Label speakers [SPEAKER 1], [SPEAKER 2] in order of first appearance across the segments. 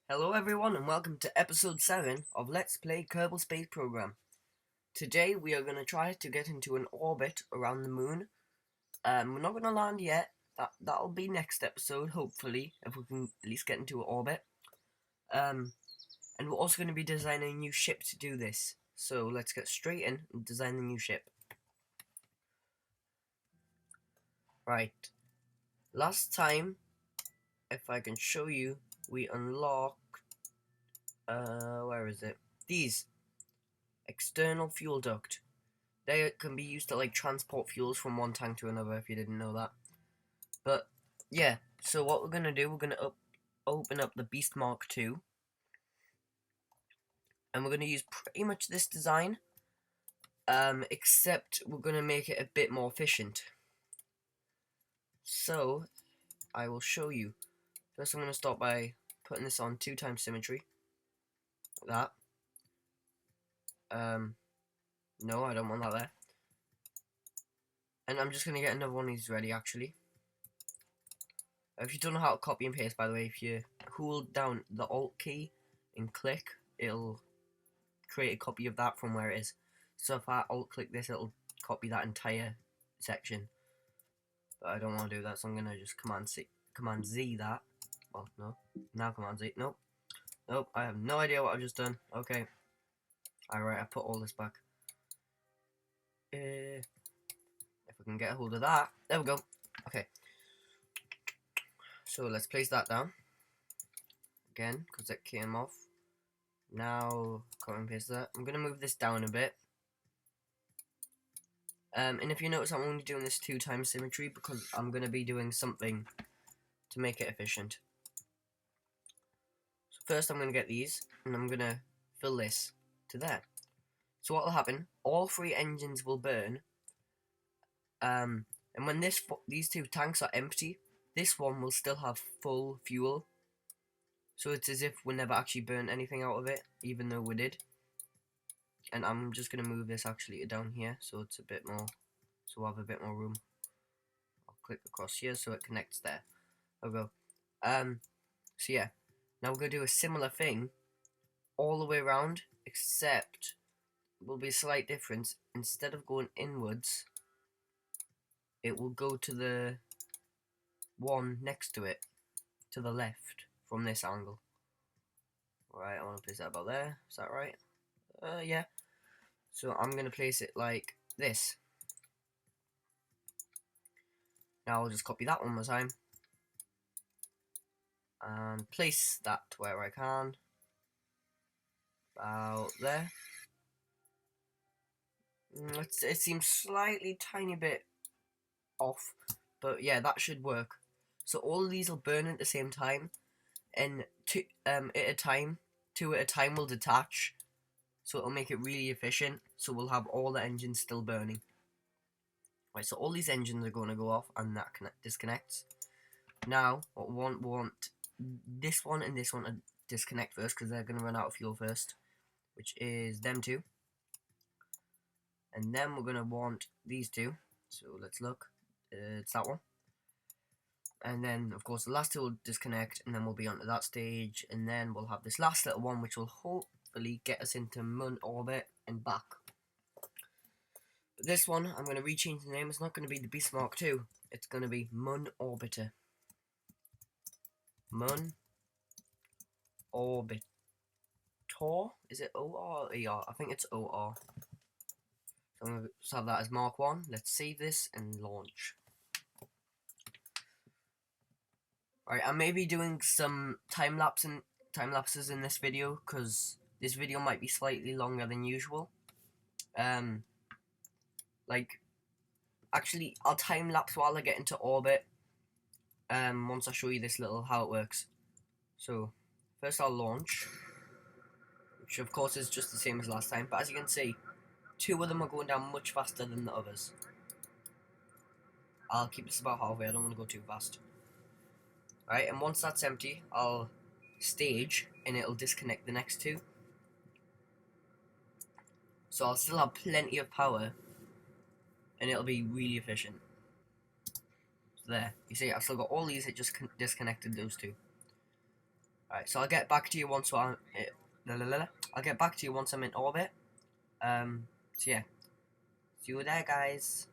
[SPEAKER 1] Hello everyone and welcome to episode 7 of Let's Play Kerbal Space Program. Today we are going to try to get into an orbit around the moon. We're not going to land yet. That'll be next episode, hopefully, if we can at least get into an orbit. And we're also going to be designing a new ship to do this. So let's get straight in and design the new ship. Right. Last time, if I can show you, we unlocked where is it? These external fuel duct. They can be used to like transport fuels from one tank to another if you didn't know that. But yeah, so what we're gonna do, we're gonna open up the Beast Mark II, and we're gonna use pretty much this design, except we're gonna make it a bit more efficient. So I will show you. First, I'm gonna start by putting this on 2x symmetry, like that. No, I don't want that there. And I'm just gonna get another one of these ready actually. If you don't know how to copy and paste, by the way, if you hold down the Alt key and click, it'll create a copy of that from where it is. So if I Alt click this, it'll copy that entire section. But I don't want to do that, so I'm going to just Command Z that. Well, no. Now Command Z. Nope. Nope, I have no idea what I've just done. Okay. Alright, I put all this back. If I can get a hold of that. There we go. Okay. So let's place that down. Again, because it came off. Now, copy and paste that. I'm going to move this down a bit. And if you notice, I'm only doing this 2x symmetry because I'm going to be doing something to make it efficient. So first I'm going to get these, and I'm going to fill this to there. So what will happen, all 3 engines will burn, and when these 2 tanks are empty, this one will still have full fuel. So it's as if we never actually burnt anything out of it, even though we did. And I'm just going to move this actually down here, so it's a bit more, so we'll have a bit more room. I'll click across here so it connects there. There we go. So yeah, now we're going to do a similar thing all the way around, except will be a slight difference. Instead of going inwards, it will go to the one next to it, to the left, from this angle. Right, I want to place that about there. Is that right? Yeah. So I'm going to place it like this. Now I'll just copy that one more time. And place that where I can. About there. It seems slightly tiny bit off. But yeah, that should work. So all of these will burn at the same time. And two at a time will detach. So it'll make it really efficient. So we'll have all the engines still burning. Right, so all these engines are going to go off and that disconnects. Now, what we want this one and this one to disconnect first because they're going to run out of fuel first, which is them two. And then we're going to want these two. So let's look. It's that one. And then, of course, the last two will disconnect, and then we'll be onto that stage. And then we'll have this last little one, which will hopefully get us into Moon orbit and back. But this one, I'm going to rechange the name. It's not going to be the Beast Mark II. It's going to be Moon Orbiter. Moon Orbitor. Is it O-R or E-R? I think it's O-R. So I'm going to have that as Mark 1. Let's save this and launch. Right, I may be doing some time lapses in this video because this video might be slightly longer than usual. Actually, I'll time lapse while I get into orbit. Once I show you this little how it works. So first I'll launch, which of course is just the same as last time. But as you can see, 2 of them are going down much faster than the others. I'll keep this about halfway. I don't want to go too fast. Right, and once that's empty, I'll stage and it'll disconnect the next 2. So I'll still have plenty of power and it'll be really efficient. So there, you see I've still got all these, it just disconnected those 2. Alright, so I'll get back to you once I'm I'll get back to you once I'm in orbit. So yeah. See you there, guys.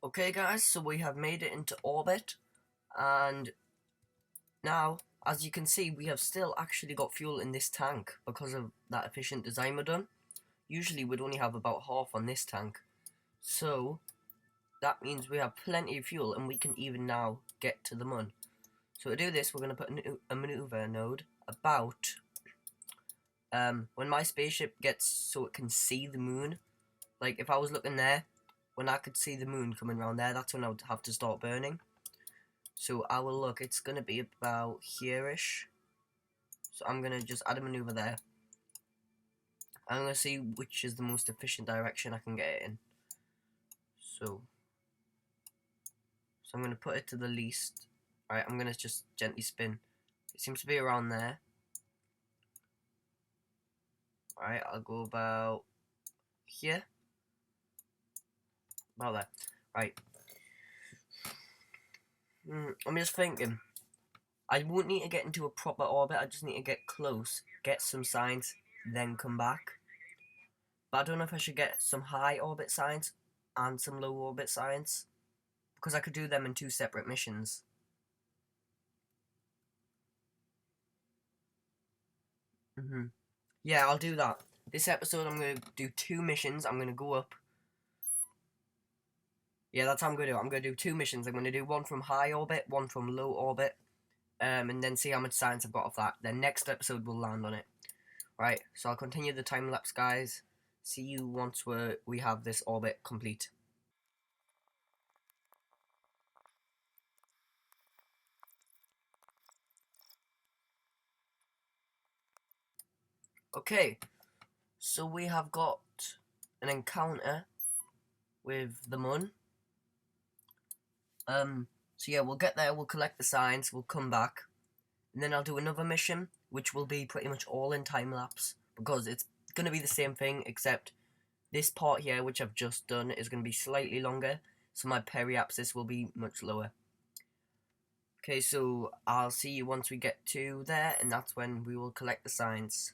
[SPEAKER 1] Okay guys, so we have made it into orbit, and now, as you can see, we have still actually got fuel in this tank because of that efficient design we've done. Usually we'd only have about half on this tank, so that means we have plenty of fuel and we can even now get to the moon. So to do this, we're going to put a maneuver node about when my spaceship gets so it can see the moon. Like if I was looking there, when I could see the moon coming around there, that's when I would have to start burning. So I will look, it's going to be about here-ish. So I'm going to just add a maneuver there. I'm going to see which is the most efficient direction I can get it in. So I'm going to put it to the least. Alright, I'm going to just gently spin. It seems to be around there. Alright, I'll go about here. About there. Right. I'm just thinking. I won't need to get into a proper orbit. I just need to get close, get some signs, then come back. But I don't know if I should get some high orbit signs and some low orbit signs, because I could do them in 2 separate missions. Yeah, I'll do that. This episode I'm going to do 2 missions. I'm going to go up. Yeah, that's how I'm going to do it. I'm going to do 2 missions. I'm going to do one from high orbit, one from low orbit. And then see how much science I've got off that. Then next episode we'll land on it. Right, so I'll continue the time lapse, guys. See you once we have this orbit complete. Okay, so we have got an encounter with the moon. So yeah, we'll get there, we'll collect the signs, we'll come back, and then I'll do another mission, which will be pretty much all in time lapse, because it's going to be the same thing, except this part here, which I've just done, is going to be slightly longer, so my periapsis will be much lower. Okay, so I'll see you once we get to there, and that's when we will collect the signs.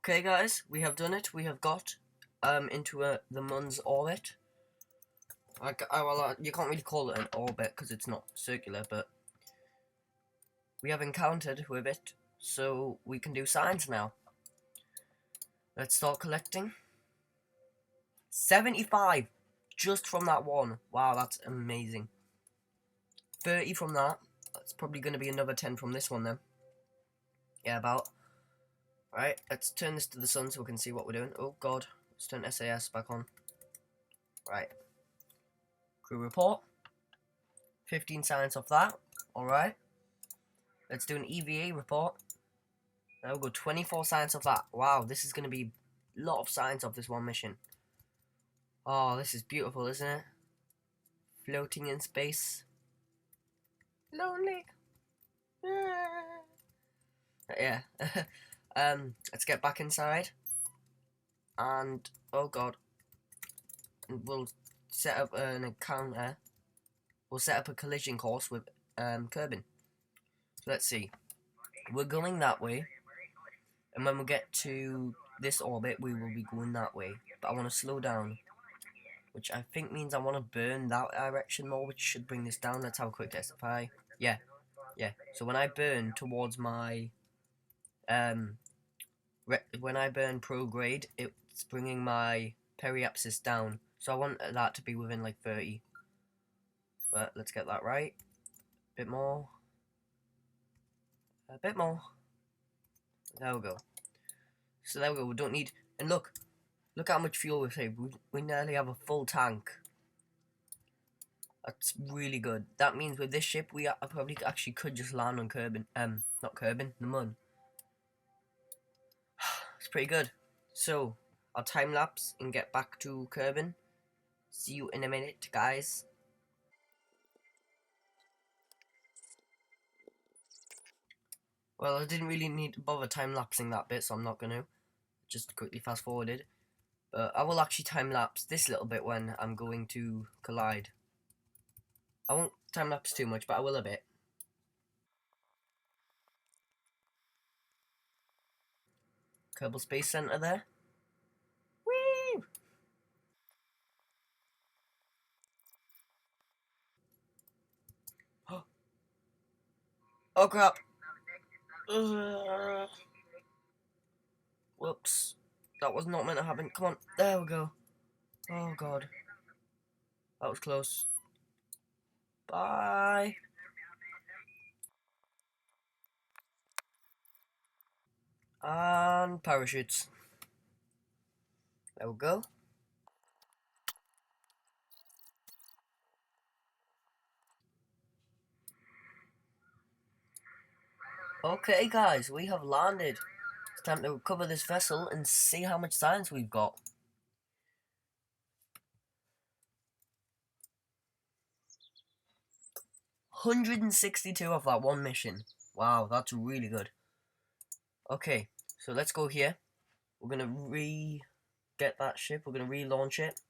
[SPEAKER 1] Okay guys, we have done it. We have got into the moon's orbit. You can't really call it an orbit because it's not circular, but we have encountered with it, so we can do signs now. Let's start collecting. 75 just from that one. Wow, that's amazing. 30 from that. That's probably going to be another 10 from this one then. Yeah, about. Right, let's turn this to the sun so we can see what we're doing. Oh god, let's turn SAS back on. Right. Crew report. 15 science off that. Alright. Let's do an EVA report. There we go, 24 science off that. Wow, this is going to be a lot of science off this one mission. Oh, this is beautiful, isn't it? Floating in space. Lonely. Yeah. Let's get back inside. And, oh god. We'll set up an encounter. We'll set up a collision course with Kerbin. So let's see. We're going that way. And when we get to this orbit, we will be going that way. But I want to slow down. Which I think means I want to burn that direction more, which should bring this down. Let's have a quick test. If I... Yeah. So when I burn towards my... when I burn prograde, it's bringing my periapsis down. So I want that to be within like 30. But let's get that right. A bit more. A bit more. There we go. So there we go. We don't need... And look how much fuel we've saved. We nearly have a full tank. That's really good. That means with this ship, we probably actually could just land on Kerbin. Not Kerbin, the Mun. It's pretty good. So, I'll time lapse and get back to Kerbin. See you in a minute, guys. Well, I didn't really need to bother time lapsing that bit, so I'm not gonna. Just quickly fast forwarded. But I will actually time lapse this little bit when I'm going to collide. I won't time lapse too much, but I will a bit. Kerbal Space Center there. Whee! Oh crap! Whoops. That was not meant to happen. Come on. There we go. Oh god. That was close. Bye. And parachutes. There we go. Okay guys, we have landed. It's time to recover this vessel and see how much science we've got. 162 of that one mission. Wow, that's really good. Okay, so let's go here. We're gonna get that ship. We're gonna relaunch it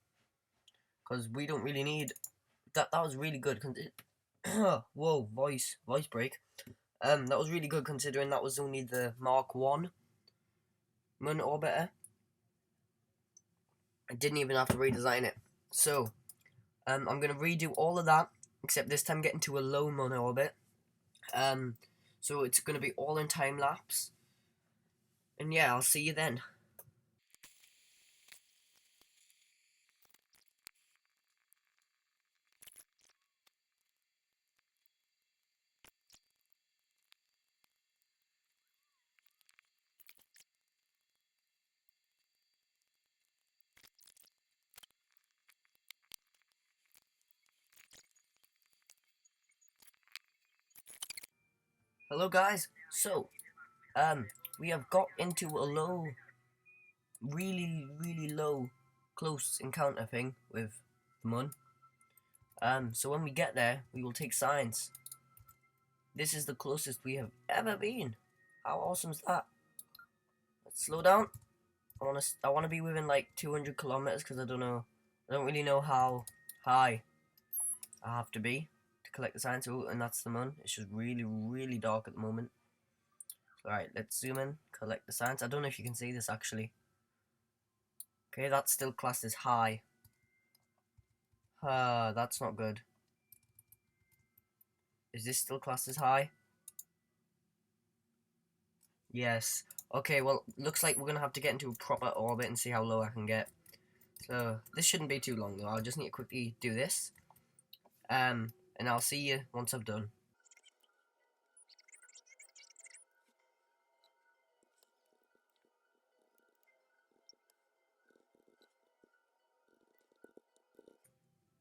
[SPEAKER 1] because we don't really need that. That was really good. Whoa, voice break. That was really good considering that was only the Mark 1 Moon orbiter. I didn't even have to redesign it. So, I'm gonna redo all of that except this time get into a low Moon orbit. So it's gonna be all in time lapse. And yeah, I'll see you then. Hello guys. So, we have got into a low, really low, close encounter thing with the Moon. So when we get there, we will take science. This is the closest we have ever been. How awesome is that? Let's slow down. I wanna be within like 200 kilometers because I don't really know how high I have to be to collect the science. Oh, and that's the Moon. It's just really dark at the moment. Alright, let's zoom in, collect the science. I don't know if you can see this actually. Okay, that's still classed as high. That's not good. Is this still classed as high? Yes. Okay, well, looks like we're gonna have to get into a proper orbit and see how low I can get. So, this shouldn't be too long though. I'll just need to quickly do this. And I'll see you once I've done.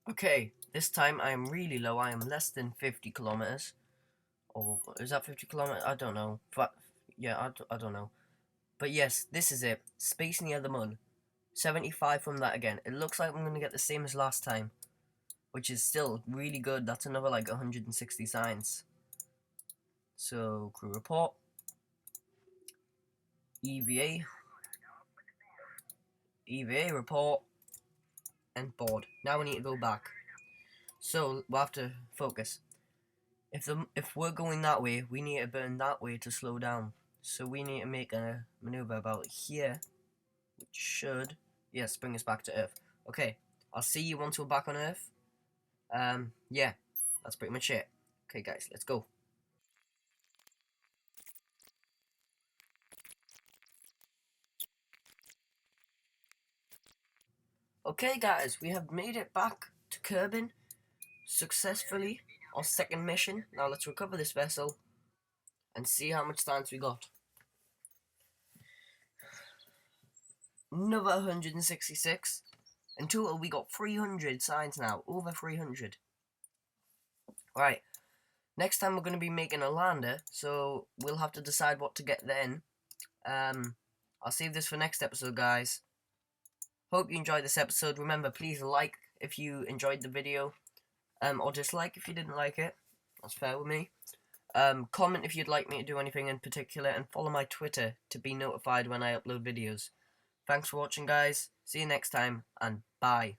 [SPEAKER 1] Okay, this time I am really low. I am less than 50 kilometers. Or is that 50 kilometers? I don't know. But yeah, I don't know. But yes, this is it. Space near the Moon. 75 from that again. It looks like I'm going to get the same as last time. Which is still really good. That's another like 160 science. So, crew report. EVA. EVA report. And board. Now we need to go back. So, we'll have to focus. If we're going that way, we need to burn that way to slow down. So we need to make a maneuver about here, which should, yes, bring us back to Earth. Okay, I'll see you once we're back on Earth. Yeah, that's pretty much it. Okay, guys, let's go. Okay, guys, we have made it back to Kerbin successfully. Our second mission. Now let's recover this vessel and see how much science we got. Another 166. In total, we got 300 science now. Over 300. Right, next time we're going to be making a lander, so we'll have to decide what to get then. I'll save this for next episode, guys. Hope you enjoyed this episode. Remember, please like if you enjoyed the video, or dislike if you didn't like it. That's fair with me. Comment if you'd like me to do anything in particular, and follow my Twitter to be notified when I upload videos. Thanks for watching, guys. See you next time, and bye.